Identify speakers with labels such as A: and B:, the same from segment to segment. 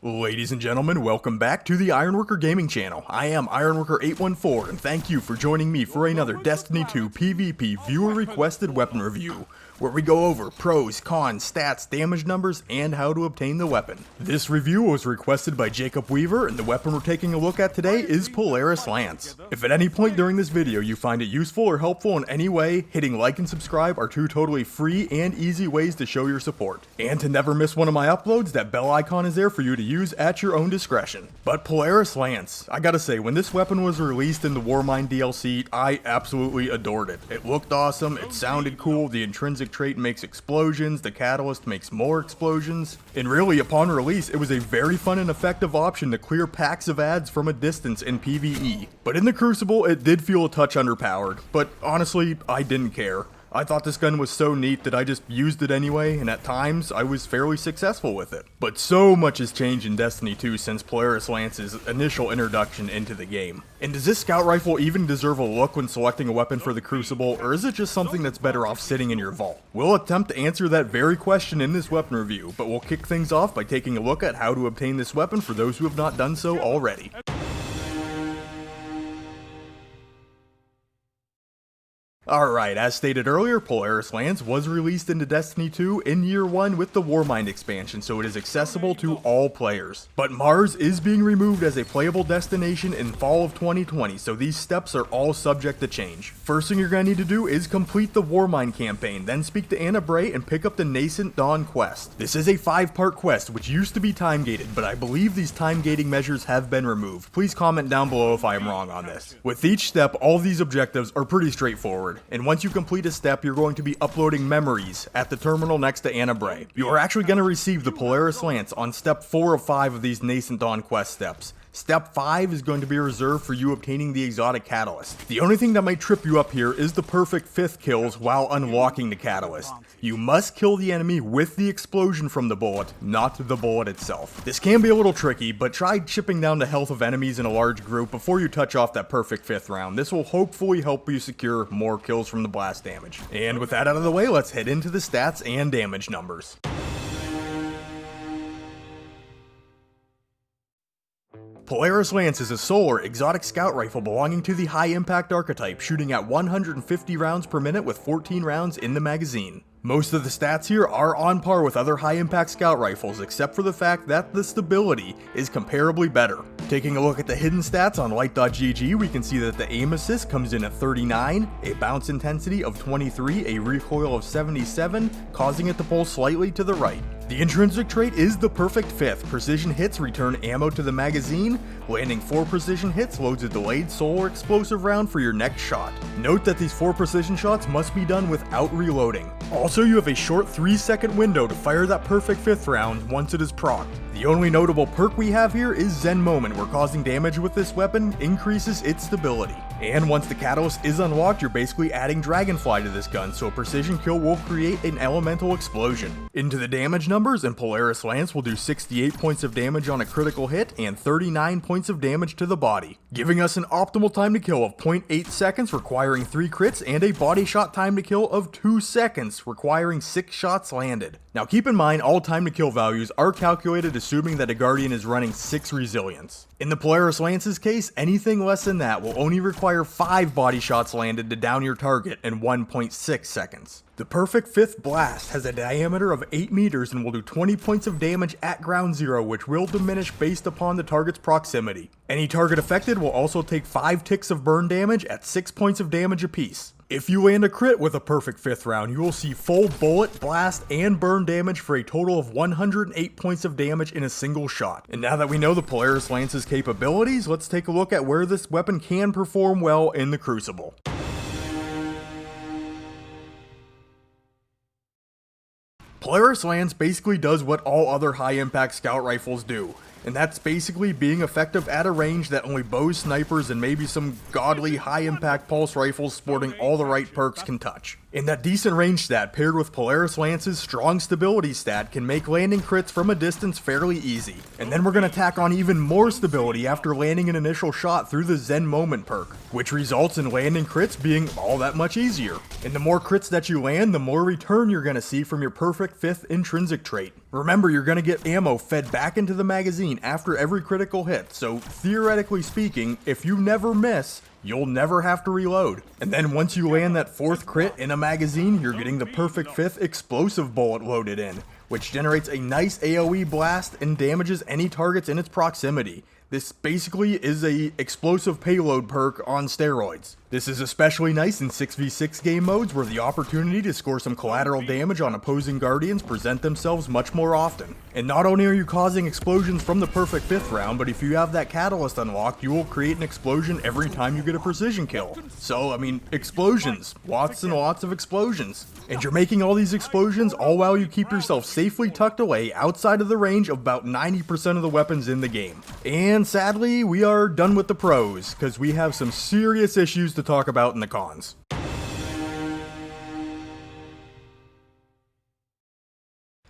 A: Ladies and gentlemen, welcome back to the Ironworker Gaming Channel. I am Ironworker814 and thank you for joining me for another Destiny 2 PvP viewer requested weapon review, where we go over pros, cons, stats, damage numbers, and how to obtain the weapon. This review was requested by Jacob Weaver, and the weapon we're taking a look at today is Polaris Lance. If at any point during this video you find it useful or helpful in any way, hitting like and subscribe are two totally free and easy ways to show your support. And to never miss one of my uploads, that bell icon is there for you to use at your own discretion. But Polaris Lance, I gotta say, when this weapon was released in the Warmind DLC, I absolutely adored it. It looked awesome, it sounded cool, the intrinsic trait makes explosions, the catalyst makes more explosions, and really upon release it was a very fun and effective option to clear packs of ads from a distance in PvE. But in the Crucible it did feel a touch underpowered, but honestly I didn't care. I thought this gun was so neat that I just used it anyway, and at times I was fairly successful with it. But so much has changed in Destiny 2 since Polaris Lance's initial introduction into the game. And does this scout rifle even deserve a look when selecting a weapon for the Crucible, or is it just something that's better off sitting in your vault? We'll attempt to answer that very question in this weapon review, but we'll kick things off by taking a look at how to obtain this weapon for those who have not done so already. Alright, as stated earlier, Polaris Lance was released into Destiny 2 in Year 1 with the Warmind expansion, so it is accessible to all players. But Mars is being removed as a playable destination in fall of 2020, so these steps are all subject to change. First thing you're going to need to do is complete the Warmind campaign, then speak to Anna Bray and pick up the Nascent Dawn quest. This is a 5-part quest, which used to be time-gated, but I believe these time-gating measures have been removed. Please comment down below if I am wrong on this. With each step, all these objectives are pretty straightforward. And once you complete a step, you're going to be uploading memories at the terminal next to Anna Bray. You are actually going to receive the Polaris Lance on step 4 of 5 of these Nascent Dawn quest steps. Step 5 is going to be reserved for you obtaining the exotic catalyst. The only thing that might trip you up here is the perfect 5th kills while unlocking the catalyst. You must kill the enemy with the explosion from the bullet, not the bullet itself. This can be a little tricky, but try chipping down the health of enemies in a large group before you touch off that perfect 5th round. This will hopefully help you secure more kills from the blast damage. And with that out of the way, let's head into the stats and damage numbers. Polaris Lance is a solar exotic scout rifle belonging to the high impact archetype, shooting at 150 rounds per minute with 14 rounds in the magazine. Most of the stats here are on par with other high impact scout rifles, except for the fact that the stability is comparably better. Taking a look at the hidden stats on light.gg, we can see that the aim assist comes in at 39, a bounce intensity of 23, a recoil of 77, causing it to pull slightly to the right. The intrinsic trait is the perfect 5th. Precision hits return ammo to the magazine. Landing 4 precision hits loads a delayed solar explosive round for your next shot. Note that these 4 precision shots must be done without reloading. Also, you have a short 3-second window to fire that perfect 5th round once it is procced. The only notable perk we have here is Zen Moment, where causing damage with this weapon increases its stability. And once the catalyst is unlocked, you're basically adding Dragonfly to this gun, so a precision kill will create an elemental explosion. Into the damage numbers, and Polaris Lance will do 68 points of damage on a critical hit and 39 points of damage to the body, giving us an optimal time to kill of 0.8 seconds requiring 3 crits and a body shot time to kill of 2 seconds requiring 6 shots landed. Now keep in mind, all time to kill values are calculated assuming that a Guardian is running 6 resilience. In the Polaris Lance's case, anything less than that will only require 5 body shots landed to down your target in 1.6 seconds. The perfect 5th blast has a diameter of 8 meters and will do 20 points of damage at ground zero, which will diminish based upon the target's proximity. Any target affected will also take 5 ticks of burn damage at 6 points of damage apiece. If you land a crit with a perfect 5th round, you will see full bullet, blast, and burn damage for a total of 108 points of damage in a single shot. And now that we know the Polaris Lance's capabilities, let's take a look at where this weapon can perform well in the Crucible. Polaris Lance basically does what all other high-impact scout rifles do, and that's basically being effective at a range that only bows, snipers, and maybe some godly high-impact pulse rifles sporting all the right perks can touch. And that decent range stat paired with Polaris Lance's strong stability stat can make landing crits from a distance fairly easy. And then we're going to tack on even more stability after landing an initial shot through the Zen Moment perk, which results in landing crits being all that much easier. And the more crits that you land, the more return you're going to see from your perfect 5th intrinsic trait. Remember, you're going to get ammo fed back into the magazine magazine after every critical hit, so theoretically speaking, if you never miss, you'll never have to reload. And then once you land that 4th crit in a magazine, you're getting the perfect 5th explosive bullet loaded in, which generates a nice AoE blast and damages any targets in its proximity. This basically is a explosive payload perk on steroids. This is especially nice in 6v6 game modes where the opportunity to score some collateral damage on opposing guardians present themselves much more often. And not only are you causing explosions from the perfect 5th round, but if you have that catalyst unlocked, you will create an explosion every time you get a precision kill. So, I mean, explosions. Lots and lots of explosions. And you're making all these explosions all while you keep yourself safely tucked away outside of the range of about 90% of the weapons in the game. And sadly, we are done with the pros, because we have some serious issues to talk about in the cons.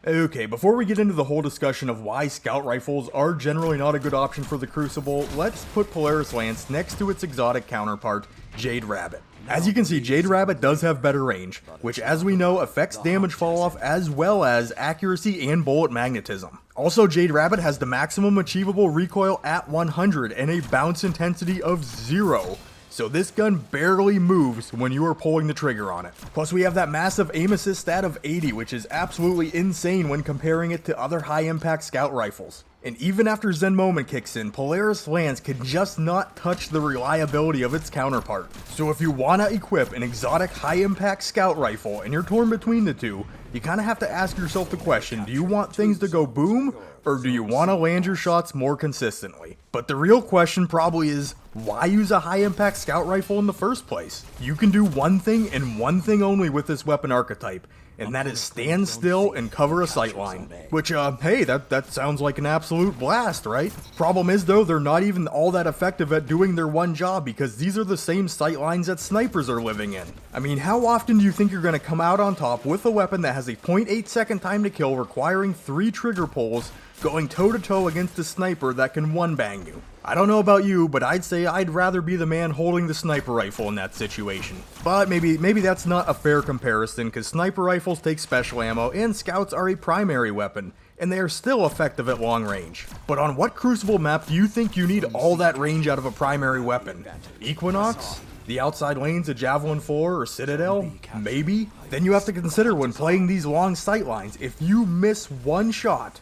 A: Okay, before we get into the whole discussion of why scout rifles are generally not a good option for the Crucible, let's put Polaris Lance next to its exotic counterpart, Jade Rabbit. As you can see, Jade Rabbit does have better range, which as we know affects damage fall off as well as accuracy and bullet magnetism. Also, Jade Rabbit has the maximum achievable recoil at 100 and a bounce intensity of 0. So this gun barely moves when you are pulling the trigger on it. Plus we have that massive aim assist stat of 80, which is absolutely insane when comparing it to other high impact scout rifles. And even after Zen Moment kicks in, Polaris Lance can just not touch the reliability of its counterpart. So if you wanna equip an exotic high impact scout rifle and you're torn between the two, you kinda have to ask yourself the question, do you want things to go boom, or do you wanna land your shots more consistently? But the real question probably is, why use a high impact scout rifle in the first place? You can do one thing and one thing only with this weapon archetype, and that is stand still and cover a sightline. Which, hey, that sounds like an absolute blast, right? Problem is though, they're not even all that effective at doing their one job because these are the same sightlines that snipers are living in. I mean, how often do you think you're gonna come out on top with a weapon that has a 0.8 second time to kill requiring 3 trigger pulls, going toe to toe against a sniper that can one bang you? I don't know about you, but I'd say I'd rather be the man holding the sniper rifle in that situation. But maybe that's not a fair comparison, because sniper rifles take special ammo and scouts are a primary weapon, and they are still effective at long range. But on what Crucible map do you think you need all that range out of a primary weapon? Equinox? The outside lanes of Javelin 4 or Citadel? Maybe? Then you have to consider when playing these long sightlines, if you miss one shot,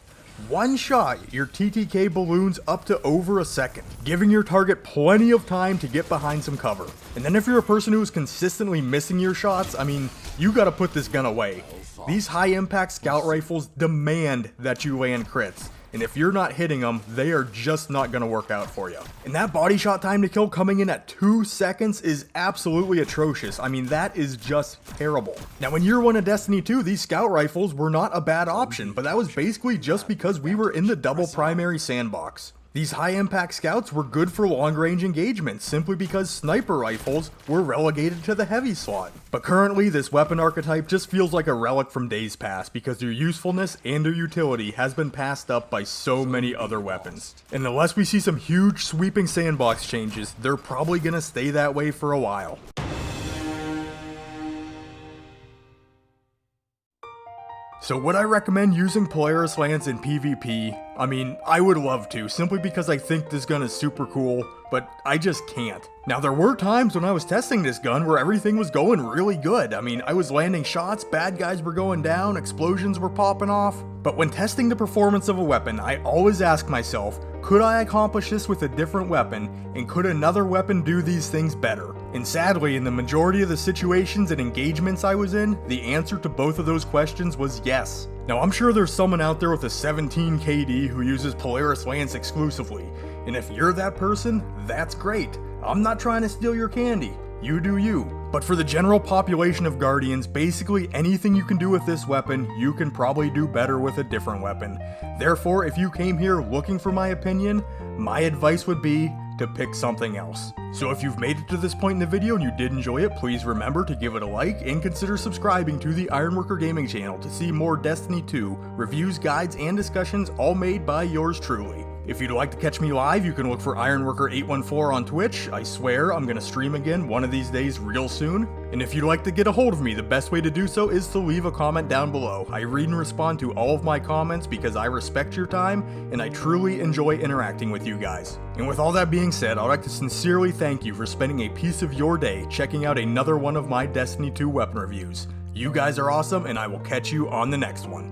A: your TTK balloons up to over a second, giving your target plenty of time to get behind some cover. And then if you're a person who is consistently missing your shots, I mean, you gotta put this gun away. These high impact scout rifles demand that you land crits. And if you're not hitting them, they are just not going to work out for you. And that body shot time to kill coming in at 2 seconds is absolutely atrocious. I mean, that is just terrible. Now, in year 1 of Destiny 2, these scout rifles were not a bad option, but that was basically just because we were in the double primary sandbox. These high impact scouts were good for long range engagements simply because sniper rifles were relegated to the heavy slot. But currently this weapon archetype just feels like a relic from days past because their usefulness and their utility has been passed up by so many other weapons. And unless we see some huge sweeping sandbox changes, they're probably gonna stay that way for a while. So would I recommend using Polaris Lance in PvP? I mean, I would love to, simply because I think this gun is super cool, but I just can't. Now there were times when I was testing this gun where everything was going really good. I mean, I was landing shots, bad guys were going down, explosions were popping off. But when testing the performance of a weapon, I always ask myself, could I accomplish this with a different weapon, and could another weapon do these things better? And sadly, in the majority of the situations and engagements I was in, the answer to both of those questions was yes. Now I'm sure there's someone out there with a 17 KD who uses Polaris Lance exclusively, and if you're that person, that's great. I'm not trying to steal your candy, you do you. But for the general population of Guardians, basically anything you can do with this weapon, you can probably do better with a different weapon. Therefore, if you came here looking for my opinion, my advice would be to pick something else. So if you've made it to this point in the video and you did enjoy it, please remember to give it a like and consider subscribing to the Ironworker Gaming channel to see more Destiny 2 reviews, guides, and discussions all made by yours truly. If you'd like to catch me live, you can look for Ironworker814 on Twitch. I swear I'm gonna stream again one of these days real soon. And if you'd like to get a hold of me, the best way to do so is to leave a comment down below. I read and respond to all of my comments because I respect your time and I truly enjoy interacting with you guys. And with all that being said, I'd like to sincerely thank you for spending a piece of your day checking out another one of my Destiny 2 weapon reviews. You guys are awesome, and I will catch you on the next one.